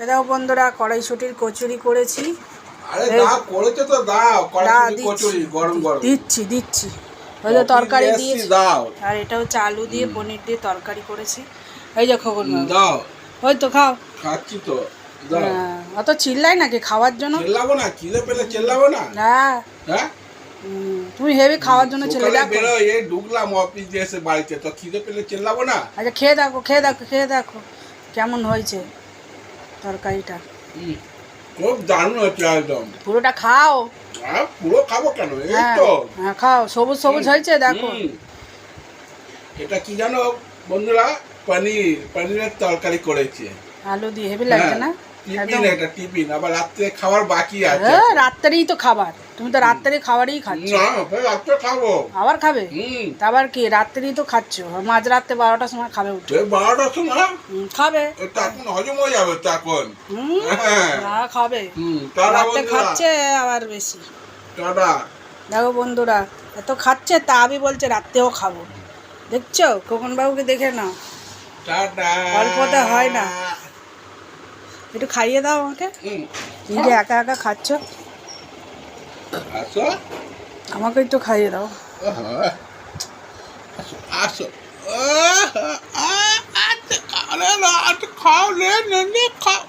দেখো বন্ধুরা, কড়াইশুঁটির কচুরি করেছি। আরে দাও, করেছো তো দাও, কড়াইশুঁটি কচুরি গরম গরম দিচ্ছি ওই যে তরকারি দিয়েছি দাও। আর এটা হচ্ছে আলু দিয়ে পনির দিয়ে তরকারি করেছি। এই যে খবর দাও, ওই তো খাও। খাচ্ছি তো দাও। অত চিল্লাই নাকি খাওয়ার জন্য? চিল্লাবো না, খিদে পেলে চিল্লাবো না? হ্যাঁ হ্যাঁ, তুমি হেভি খাওয়ার জন্য ছেলে সকালে দেখো। বেরো, এই ঢুকলাম অফিস দিয়ে এসে বাড়িতে, তো খিদে পেলে চিল্লাবো না? আচ্ছা খেয়ে দেখো কেমন হয়েছে তরকারিটা। খুব দারুণ হচ্ছে একদম। পুরোটা খাও। পুরো খাবো কেন, এই হ্যাঁ তো। হ্যাঁ খাও, সবুজ হয়েছে দেখো। এটা কি জানো বন্ধুরা, পনিরের তরকারি করেছে আলু দিয়ে হেভি লাগছে না? টিফিন, এটা টিফিন, আবার রাত্রে খাবার বাকি আছে। রাত্রেই তো খাবার, তুমি তো রাত্রে খাবারই খাচ্ছ। না, রাত্রে খাবো। আবার খাবে? আবার কি রাত্রেই তো খাচ্ছ, মাঝ রাত্রে 12টার সময় খাবে উঠে। 12টার সময় খাবে, তখন হজম হয়ে যাবে তখন। না খাবে, টাটা রাত্রে বন্ধুরা, খাচ্ছে আবার বেশি। টাটা। দেখো বন্ধুরা, এত খাচ্ছে তা আমি বলছে রাত্রেও খাবো। দেখছো খোকন বাবুকে দেখে নাও, টাটা। অল্পতে হয় না, একটু খাইয়ে দাও আমাকে। তুমি যে একা একা খাচ্ছ, আসো, আমাকে একটু খাইয়ে দাও। আসো আসো। খাও রে, খাও।